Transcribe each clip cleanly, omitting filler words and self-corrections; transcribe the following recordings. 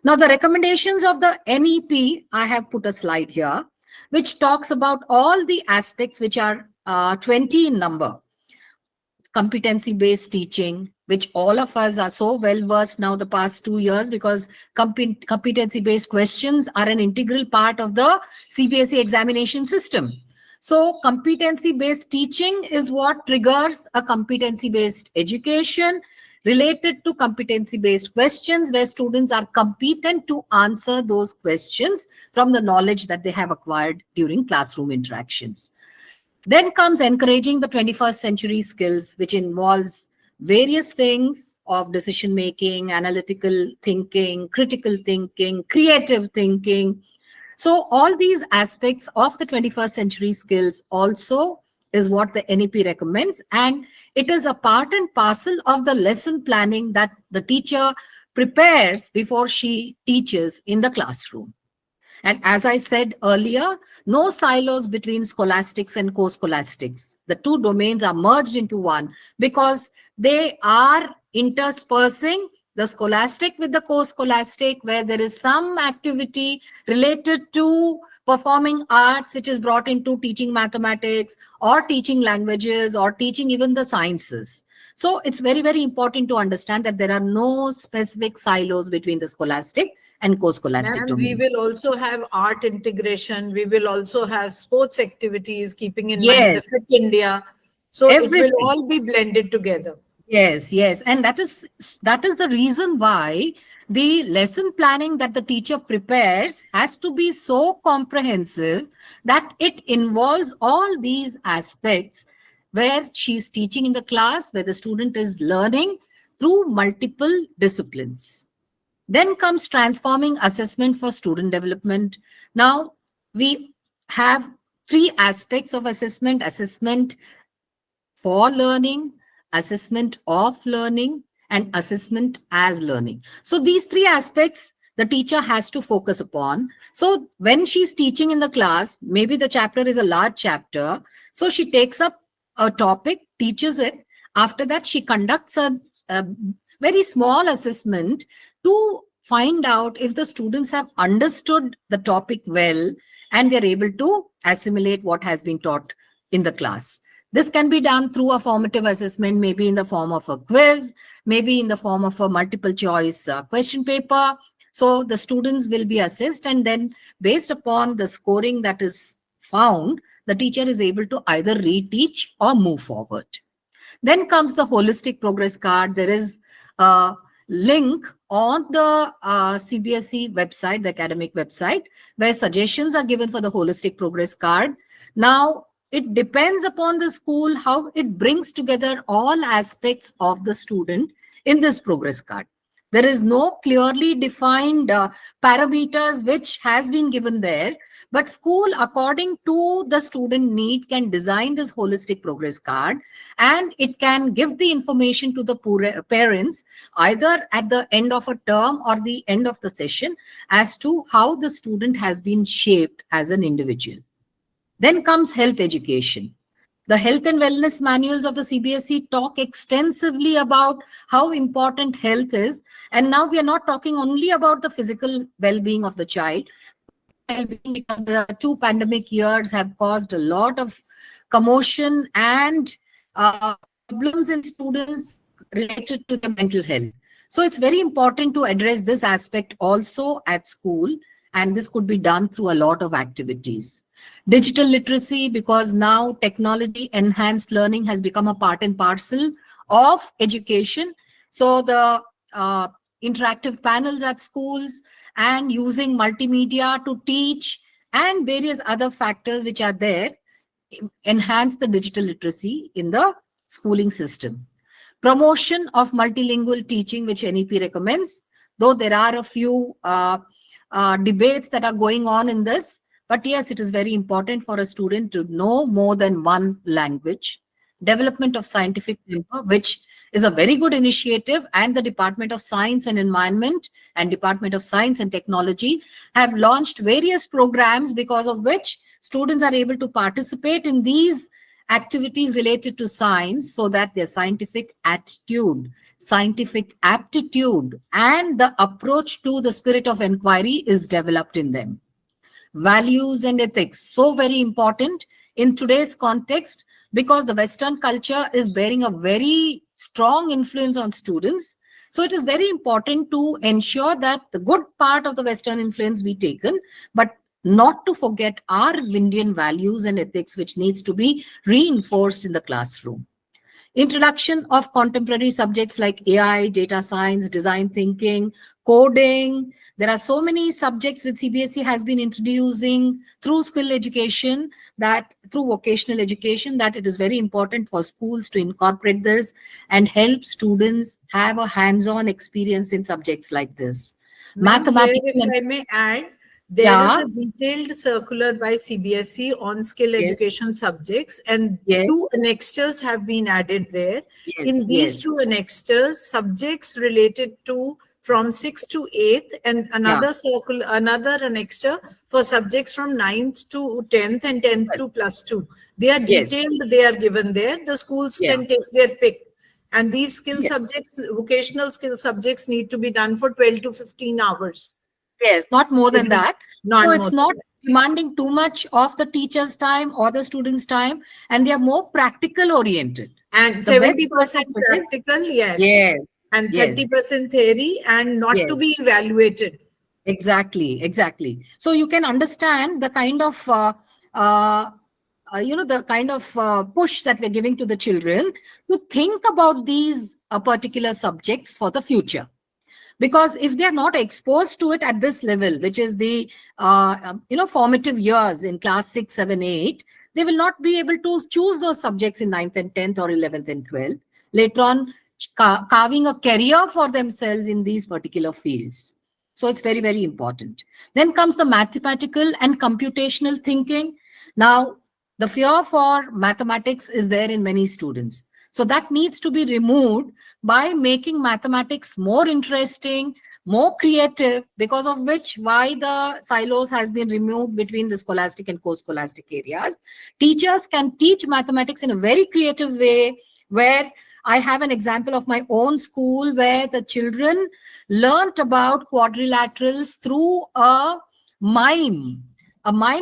Now, the recommendations of the NEP, I have put a slide here, which talks about all the aspects which are 20 in number. Competency-based teaching, which all of us are so well versed now the past 2 years, because competency-based questions are an integral part of the CBSE examination system. So competency-based teaching is what triggers a competency-based education related to competency-based questions, where students are competent to answer those questions from the knowledge that they have acquired during classroom interactions. Then comes encouraging the 21st century skills, which involves various things of decision making, analytical thinking, critical thinking, creative thinking. So all these aspects of the 21st century skills also is what the NEP recommends, and it is a part and parcel of the lesson planning that the teacher prepares before she teaches in the classroom. And as I said earlier, no silos between scholastics and co-scholastics. The two domains are merged into one because they are interspersing the scholastic with the co-scholastic, where there is some activity related to performing arts, which is brought into teaching mathematics or teaching languages or teaching even the sciences. So it's very, very important to understand that there are no specific silos between the scholastic and co-scholastic domain. We will also have art integration. We will also have sports activities, keeping in mind Yes. the Fit India. So Everything. it will all be blended together. Yes, yes. And that is the reason why the lesson planning that the teacher prepares has to be so comprehensive that it involves all these aspects, where she's teaching in the class, where the student is learning through multiple disciplines. Then comes transforming assessment for student development. Now, we have 3 aspects of assessment: assessment for learning, assessment of learning, and assessment as learning. So these 3 aspects the teacher has to focus upon. So when she's teaching in the class, maybe the chapter is a large chapter, so she takes up a topic, teaches it. After that, she conducts a very small assessment to find out if the students have understood the topic well and they're able to assimilate what has been taught in the class. This can be done through a formative assessment, maybe in the form of a quiz, maybe in the form of a multiple choice question paper. So the students will be assessed, and then based upon the scoring that is found, the teacher is able to either reteach or move forward. Then comes the holistic progress card. There is a link on the CBSE website, the academic website, where suggestions are given for the holistic progress card. Now, it depends upon the school how it brings together all aspects of the student in this progress card. There is no clearly defined parameters which has been given there, but school, according to the student need, can design this holistic progress card, and it can give the information to the parents either at the end of a term or the end of the session as to how the student has been shaped as an individual. Then comes health education. The health and wellness manuals of the CBSE talk extensively about how important health is. And now we are not talking only about the physical well-being of the child, because the 2 pandemic years have caused a lot of commotion and problems in students related to their mental health. So it's very important to address this aspect also at school, and this could be done through a lot of activities. Digital literacy, because now technology enhanced learning has become a part and parcel of education. So the interactive panels at schools and using multimedia to teach and various other factors which are there enhance the digital literacy in the schooling system. Promotion of multilingual teaching, which NEP recommends, though there are a few debates that are going on in this. But yes, it is very important for a student to know more than one language. Development of scientific paper, which is a very good initiative, and the Department of Science and Environment and Department of Science and Technology have launched various programs because of which students are able to participate in these activities related to science, so that their scientific attitude scientific aptitude, and the approach to the spirit of inquiry is developed in them. Values and ethics, so very important in today's context, because the Western culture is bearing a very strong influence on students. So it is very important to ensure that the good part of the Western influence be taken, but not to forget our Indian values and ethics, which needs to be reinforced in the classroom. Introduction of contemporary subjects like AI, data science, design thinking, coding. There are so many subjects which CBSE has been introducing through skill education, that through vocational education, that it is very important for schools to incorporate this and help students have a hands-on experience in subjects like this. Ma'am, here, Mathematics, if I may add, there is yeah, a detailed circular by CBSE on skill yes, education subjects, and yes, two annexures have been added there. yes, In these yes, two annexures, subjects related to from 6th to 8th, and yeah, another annexure for subjects from 9th to 10th and 10th yes, to +2. They are yes, detailed, they are given there. The schools yeah, can take their pick. And these skill yes. subjects, vocational skill subjects, need to be done for 12 to 15 hours. Yes, not more than Within- that. Not So more it's not than that. demanding too much of the teacher's time or the student's time, and they are more practical oriented. And The best part 70% of it is, practical, yes. yes, And yes, 30% theory, and not to yes, be evaluated. exactly, exactly. So you can understand the kind of, uh, the kind of push that we're giving to the children to think about these particular subjects for the future. Because if they're not exposed to it at this level, which is the formative years in class 6, 7, 8, they will not be able to choose those subjects in 9th and 10th or 11th and 12th later on, carving a career for themselves in these particular fields. So it's very, very important. Then comes the mathematical and computational thinking. Now, the fear for mathematics is there in many students, so that needs to be removed by making mathematics more interesting, more creative, because of which why the silos has been removed between the scholastic and co-scholastic areas. Teachers can teach mathematics in a very creative way, where I have an example of my own school where the children learnt about quadrilaterals through a mime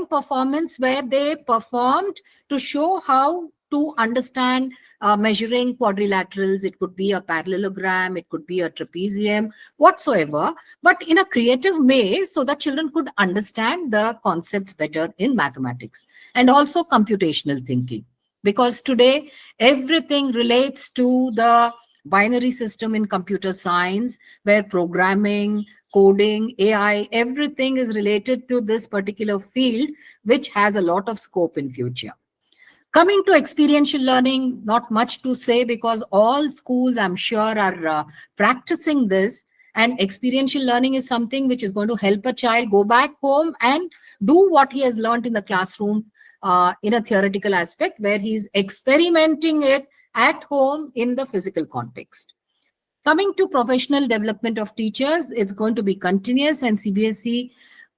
performance where they performed to show how to understand measuring quadrilaterals. It could be a parallelogram, it could be a trapezium, whatsoever, but in a creative way so that children could understand the concepts better in mathematics. And also computational thinking, because today everything relates to the binary system in computer science, where programming, coding, AI, everything is related to this particular field, which has a lot of scope in future. Coming to experiential learning, not much to say because all schools, I'm sure, are practicing this. And experiential learning is something which is going to help a child go back home and do what he has learned in the classroom in a theoretical aspect, where he's experimenting it at home in the physical context. Coming to professional development of teachers, it's going to be continuous, and CBSE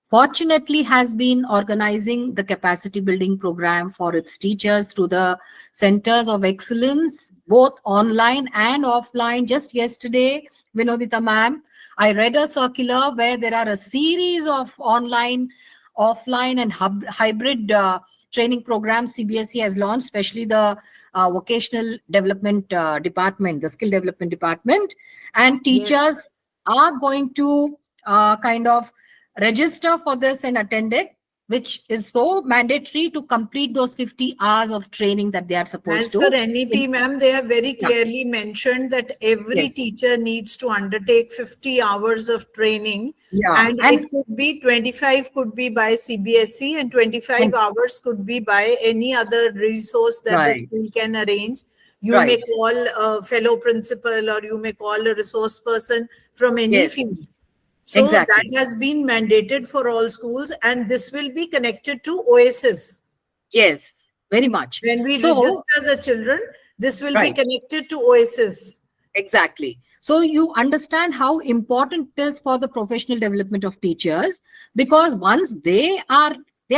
fortunately has been organizing the capacity building program for its teachers through the centers of excellence, both online and offline. Just yesterday, Vinodita ma'am, I read a circular where there are a series of online, offline and hybrid training programs CBSE has launched, especially the vocational development department, the skill development department, and Yes. teachers are going to kind of register for this and attend it, which is so mandatory to complete those 50 hours of training that they are supposed As per to. NEP, ma'am, they have very Yeah. clearly mentioned that every Yes. teacher needs to undertake 50 hours of training, Yeah. and And, it could be 25 could be by CBSE, and 25 and hours could be by any other resource that the right, school can arrange. You may right. call a fellow principal, or you may call a resource person from any Yes, field. So that exactly. has been mandated for all schools, and this will be connected to OSs. Yes, very much. When we So, register the children, this will be right. connected to OSs. Exactly. So you understand how important it is for the professional development of teachers, because once their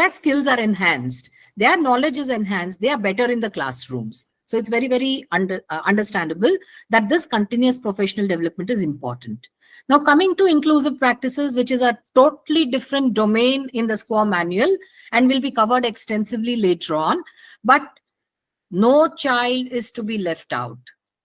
skills are enhanced, their knowledge is enhanced, they are better in the classrooms. So it's very, very understandable that this continuous professional development is important. Now, coming to inclusive practices, which is a totally different domain in the SQAA manual and will be covered extensively later on, but no child is to be left out.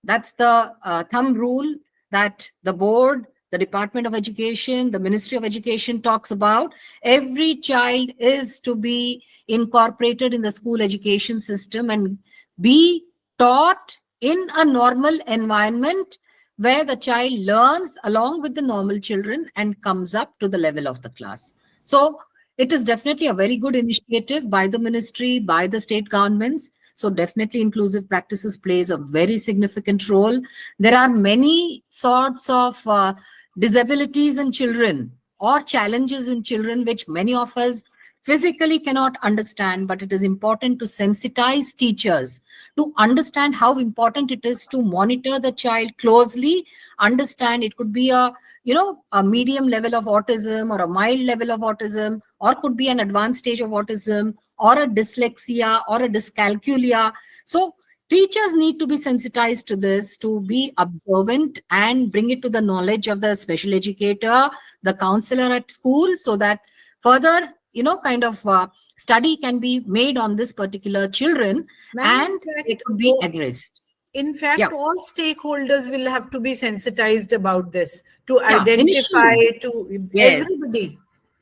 That's the thumb rule that the board, the Department of Education, the Ministry of Education talks about. Every child is to be incorporated in the school education system and be taught in a normal environment where the child learns along with the normal children and comes up to the level of the class. So it is definitely a very good initiative by the ministry, by the state governments. So definitely inclusive practices plays a very significant role. There are many sorts of disabilities in children or challenges in children, which many of us physically cannot understand, but it is important to sensitize teachers to understand how important it is to monitor the child closely, understand it could be a medium level of autism or a mild level of autism, or could be an advanced stage of autism or a dyslexia or a dyscalculia. So teachers need to be sensitized to this, to be observant and bring it to the knowledge of the special educator, the counselor at school, so that further study can be made on this particular children and it could be addressed. In fact, Yeah. all stakeholders will have to be sensitized about this to Yeah, identify initially. to Yes. everybody,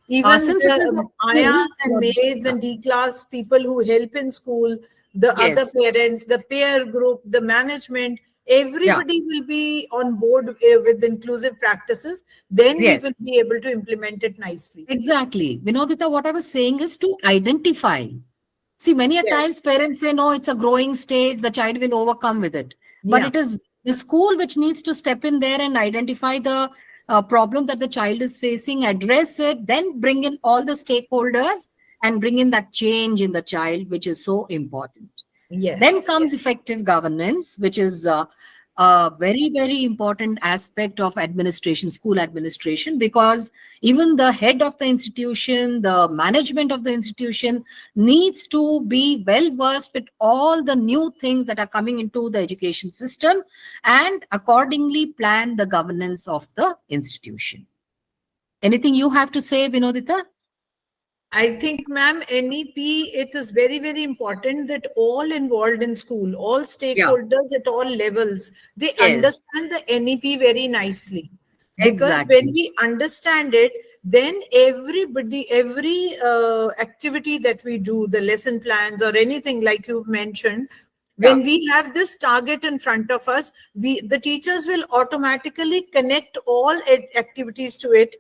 even Since it is the a ayas school, and maids and D-class people who help in school, the other yes. parents, the peer group, the management, everybody will be on board with inclusive practices. Then we Yes. will be able to implement it nicely. Exactly. Vinodita, what I was saying is to identify. See, many a Yes. times parents say, no, it's a growing stage, the child will overcome with it. But Yeah. it is the school which needs to step in there and identify the problem that the child is facing, address it, then bring in all the stakeholders and bring in that change in the child, which is so important. Yes. Then comes effective governance, which is a very, very important aspect of administration, school administration, because even the head of the institution, the management of the institution needs to be well versed with all the new things that are coming into the education system and accordingly plan the governance of the institution. Anything you have to say, Vinodita? I think, ma'am, NEP, it is very, very important that all involved in school, all stakeholders at all levels, they Yes. understand the NEP very nicely. Because when Exactly. we understand it, then everybody, every activity that we do, the lesson plans or anything like you've mentioned, when we have this target in front of us, the teachers will automatically connect all activities to it.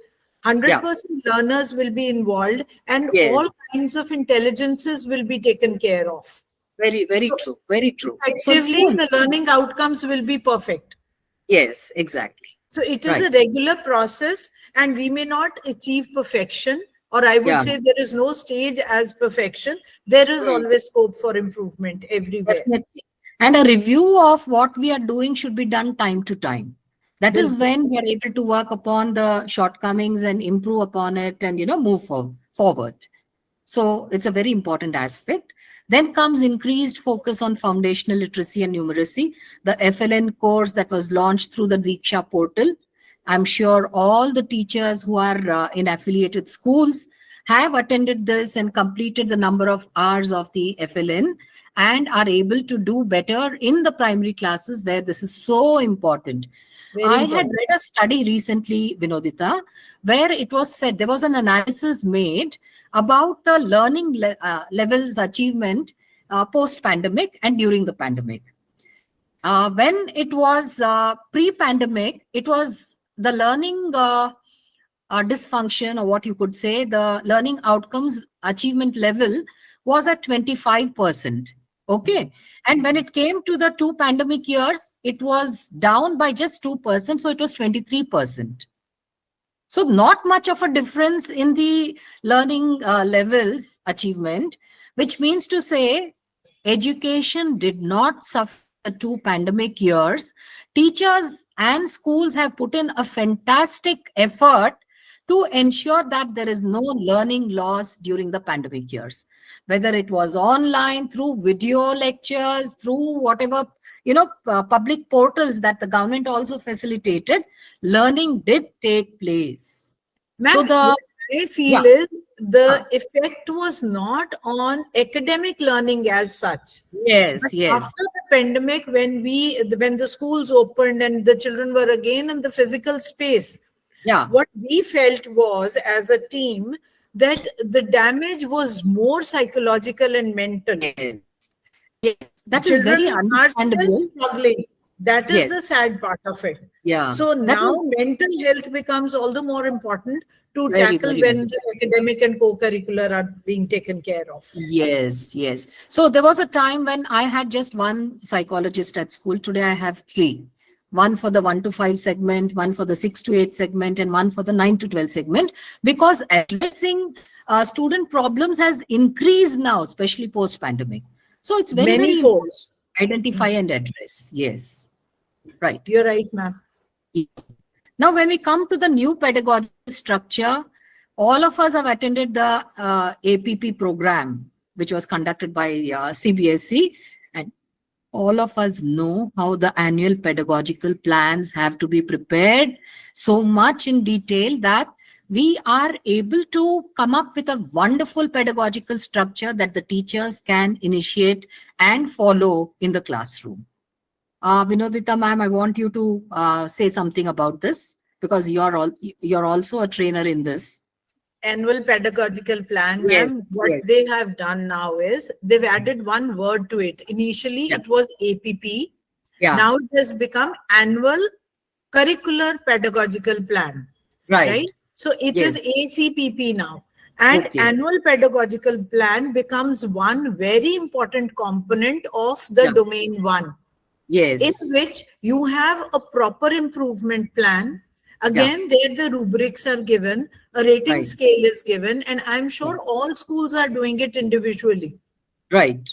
100% learners will be involved and all Yes. kinds of intelligences will be taken care of. Very, very true. Very true. So it's Effectively, the learning outcomes will be perfect. yes, exactly. So it is Right. a regular process and we may not achieve perfection, or I would say there is no stage as perfection. There is always scope for improvement everywhere. Definitely. And a review of what we are doing should be done time to time. That is Bilkul. when we are able to work upon the shortcomings and improve upon it and, move forward. So it's a very important aspect. Then comes increased focus on foundational literacy and numeracy, the FLN course that was launched through the Diksha portal. I'm sure all the teachers who are in affiliated schools have attended this and completed the number of hours of the FLN and are able to do better in the primary classes where this is so important. I had read a study recently, Vinodita, where it was said there was an analysis made about the learning levels achievement post-pandemic and during the pandemic. When it was pre-pandemic, it was the learning dysfunction, or what you could say, the learning outcomes achievement level was at 25%. Okay. And when it came to the two pandemic years, it was down by just 2%. So it was 23%. So not much of a difference in the learning levels achievement, which means to say education did not suffer the two pandemic years. Teachers and schools have put in a fantastic effort to ensure that there is no learning loss during the pandemic years. Whether it was online, through video lectures, through whatever, public portals that the government also facilitated, learning did take place. Ma'am, So what I feel yeah, is the effect was not on academic learning as such. But yes, yes, after the pandemic, when the schools opened and the children were again in the physical space, yeah, what we felt was, as a team, that the damage was more psychological and mental. yes, yes. That is very Children are still understandable. struggling. That is Yes, the sad part of it. yeah, So that now was mental health becomes all the more important to very, tackle very when much. the academic and co-curricular are being taken care of. Yes, yes. So there was a time when I had just one psychologist at school. Today I have three. One for the 1 to 5 segment, one for the 6 to 8 segment, and one for the 9 to 12 segment, because addressing student problems has increased now, especially post-pandemic. So it's very, Many very important folds. to identify and address. Yes, right. You're right, ma'am. Now, when we come to the new pedagogical structure, all of us have attended the APP program, which was conducted by CBSE, and all of us know how the annual pedagogical plans have to be prepared so much in detail that we are able to come up with a wonderful pedagogical structure that the teachers can initiate and follow in the classroom. Vinodita ma'am, I want you to say something about this, because you're also a trainer in this. Annual pedagogical plan, Yes, ma'am, what yes. they have done now is they've added one word to it. Initially, Yeah. it was APP. Yeah. Now it has become annual curricular pedagogical plan. Right? So it is Yes. ACPP now. And Okay. annual pedagogical plan becomes one very important component of the Yeah. domain one, in Yes. which you have a proper improvement plan. Yeah. Again, there the rubrics are given, a rating Right. scale is given, and I'm Yeah. sure all schools are doing it individually. Right.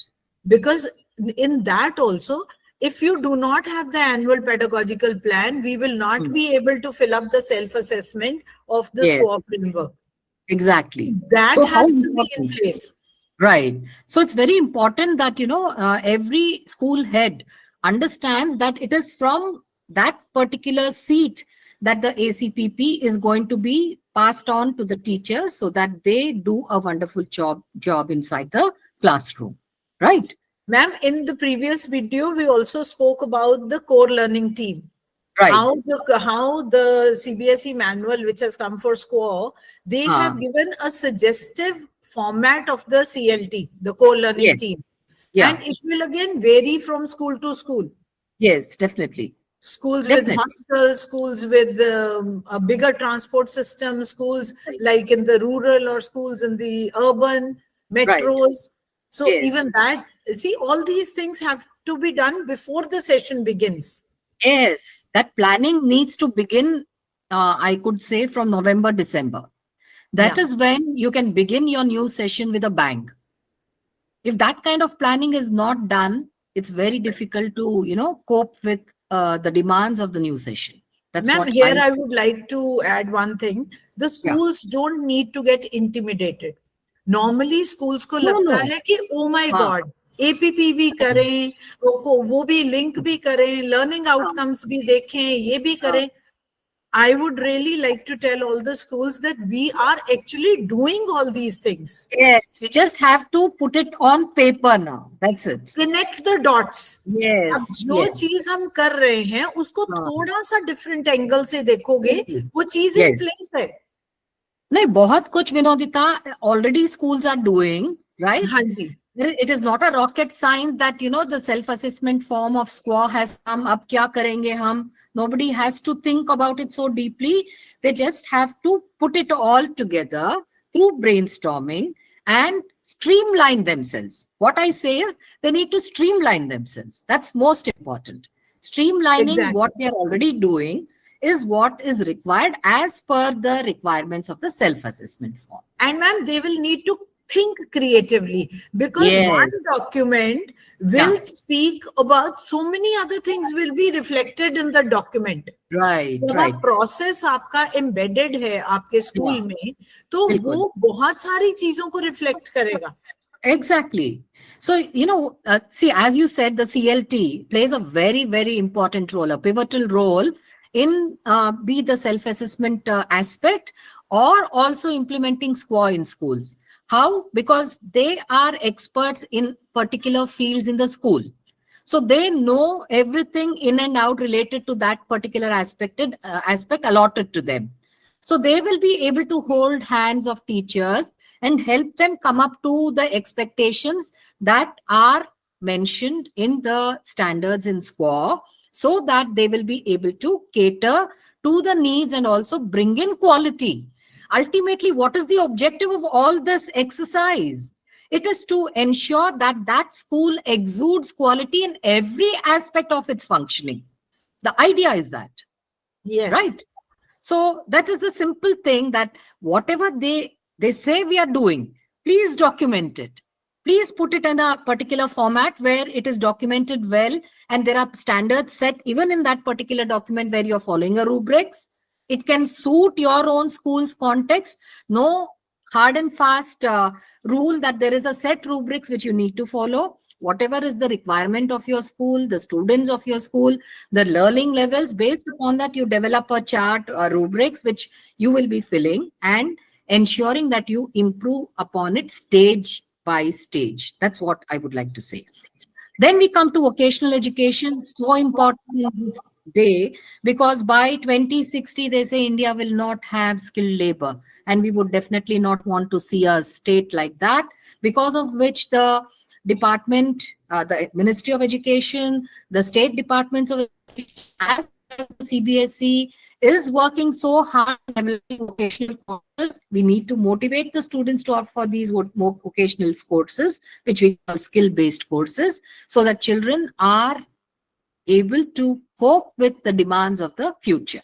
Because in that also, if you do not have the annual pedagogical plan, we will not Hmm. be able to fill up the self-assessment of the Yes. SQAA framework. Exactly. That So how has to be in important? place. Right. So it's very important that, every school head understands that it is from that particular seat that the ACPP is going to be passed on to the teachers so that they do a wonderful job inside the classroom. Right. Ma'am, in the previous video, we also spoke about the core learning team. Right. How the CBSE manual, which has come for SQAA, they have given a suggestive format of the CLT, the core learning Yes. team. Yeah. And it will again vary from school to school. Yes, definitely. Schools Definitely. with hostels, schools with a bigger transport system, schools Right. like in the rural, or schools in the urban metros. So Yes. even that, see, all these things have to be done before the session begins. Yes, that planning needs to begin, I could say, from November, December. That Yeah. is when you can begin your new session with a bang. If that kind of planning is not done, it's very difficult to, cope with the demands of the new session. That's Ma'am, what here I would like to add one thing. The yeah. schools don't need to get intimidated. Normally schools को No, लगता no. है कि oh my हाँ, God, APP भी करें, वो भी link भी करें, learning हाँ, outcomes भी देखें, ये भी हाँ. करें. I would really like to tell all the schools that we are actually doing all these things. Yes, we just have to put it on paper now. That's it. Connect the dots. अब Yes, जो yes. चीज हम कर रहे हैं उसको हाँ. थोड़ा सा डिफरेंट एंगल से देखोगे, वो चीज इन Yes. प्लेस है. नहीं, बहुत कुछ विनोदिता already schools are doing, right? हाँ जी. It is not a rocket science that, the self-assessment form of SQAA has come. अब क्या करेंगे हम? Nobody has to think about it so deeply. They just have to put it all together through brainstorming and streamline themselves. What I say is they need to streamline themselves. That's most important. Streamlining Exactly. what they're already doing is what is required as per the requirements of the self-assessment form. And ma'am, they will need to think creatively, because Yes. one document will speak about so many other things will be reflected in the document. Right, जब right. Process आपका embedded है आपके school Yeah, में, तो बिल्कुल. वो बहुत सारी चीजों को रिफ्लेक्ट करेगा. Exactly. So, see, as you said, the CLT plays a very, very important role, a pivotal role in be the self-assessment aspect or also implementing SQAA in schools. How? Because they are experts in particular fields in the school. So they know everything in and out related to that particular aspect allotted to them. So they will be able to hold hands of teachers and help them come up to the expectations that are mentioned in the standards in SQAA, so that they will be able to cater to the needs and also bring in quality. Ultimately, what is the objective of all this exercise? It is to ensure that that school exudes quality in every aspect of its functioning. The idea is that, Yes. right? So that is the simple thing, that whatever they say we are doing, please document it. Please put it in a particular format where it is documented well, and there are standards set even in that particular document where you're following a rubrics. It can suit your own school's context. No hard and fast rule that there is a set rubrics which you need to follow. Whatever is the requirement of your school, the students of your school, the learning levels, based upon that you develop a chart or rubrics which you will be filling and ensuring that you improve upon it stage by stage. That's what I would like to say. Then we come to vocational education, so important this day, because by 2060 they say India will not have skilled labor, and we would definitely not want to see a state like that, because of which the department, the Ministry of Education, the state departments of education, as well as the CBSE is working so hard on developing vocational courses. We need to motivate the students to opt for these more vocational courses, which we call skill-based courses, so that children are able to cope with the demands of the future.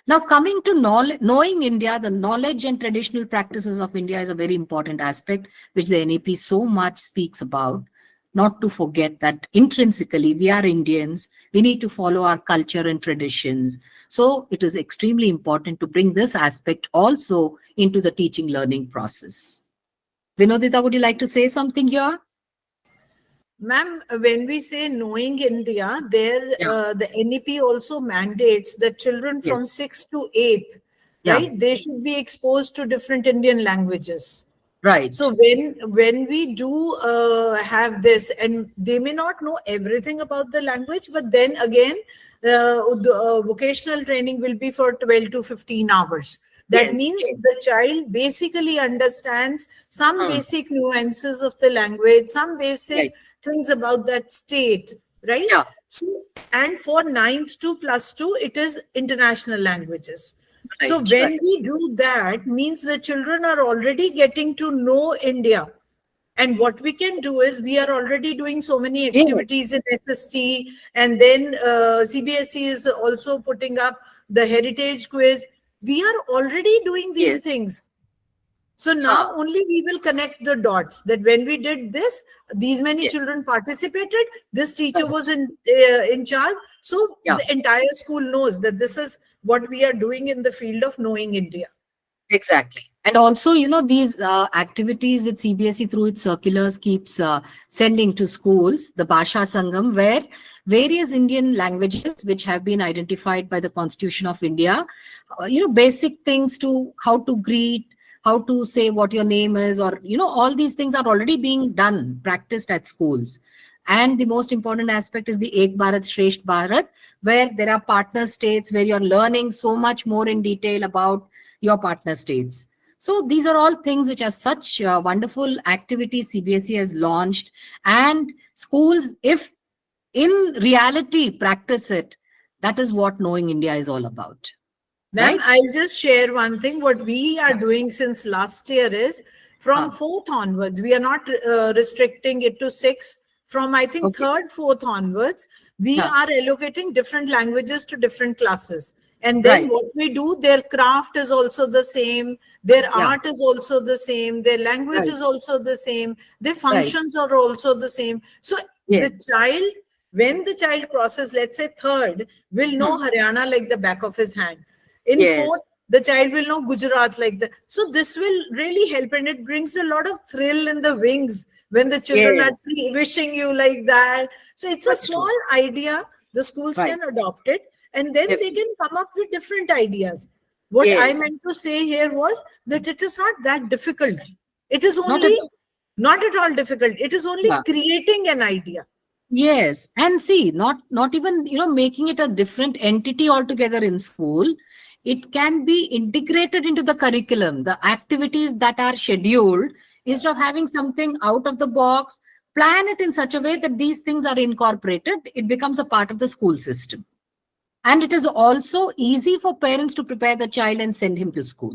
Now, coming to knowing India, the knowledge and traditional practices of India is a very important aspect, which the NEP so much speaks about. Not to forget that intrinsically we are Indians, we need to follow our culture and traditions. So it is extremely important to bring this aspect also into the teaching learning process. Vinodita, would you like to say something here? Ma'am, when we say knowing India, there Yeah. the NEP also mandates that children from Yes. 6th to 8th, Yeah. right, they should be exposed to different Indian languages. Right. So when we do have this, and they may not know everything about the language, but then again, vocational training will be for 12 to 15 hours. That Yes. means Yes. the child basically understands some Hmm. basic nuances of the language, some basic Right. things about that state, right? Yeah. So, and for 9th to +2, it is international languages. So Right. when Right. we do that, means the children are already getting to know India. And what we can do is, we are already doing so many Yes. activities in SST, and then CBSE is also putting up the heritage quiz. We are already doing these Yes. things. So Huh. now only we will connect the dots, that when we did this, these many Yes. children participated, this teacher was in charge. So Yeah. the entire school knows that this is what we are doing in the field of knowing India. Exactly. And also, these activities with CBSE through its circulars keeps sending to schools, the Bhasha Sangam, where various Indian languages which have been identified by the Constitution of India, basic things to how to greet, how to say what your name is, or, all these things are already being done, practiced at schools. And the most important aspect is the Ek Bharat Shresht Bharat, where there are partner states where you're learning so much more in detail about your partner states. So these are all things which are such wonderful activities CBSE has launched, and schools, if in reality practice it, that is what knowing India is all about. Ma'am, Right? I'll just share one thing. What we are doing since last year is, from Huh. 4th onwards, we are not restricting it to 6th. From, I think, Okay. 3rd, 4th onwards, we Yeah. are allocating different languages to different classes. And then Right. what we do, their craft is also the same, their Yeah. art is also the same, their language Right. is also the same, their Right. functions are also the same. So the Yes. child When the child crosses, let's say third, will know Haryana like the back of his hand. In Yes. fourth, the child will know Gujarat like that. So this will really help, and it brings a lot of thrill in the wings when the children are wishing you like that. So it's a small idea. The schools can adopt it, and then they can come up with different ideas. What I meant to say here was that it is not that difficult. It is only not at all difficult. It is only creating an idea. Yes, and see, not even, making it a different entity altogether in school. It can be integrated into the curriculum, the activities that are scheduled, instead of having something out of the box, plan it in such a way that these things are incorporated. It becomes a part of the school system. And it is also easy for parents to prepare the child and send him to school.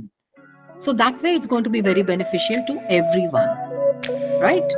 So that way it's going to be very beneficial to everyone, right?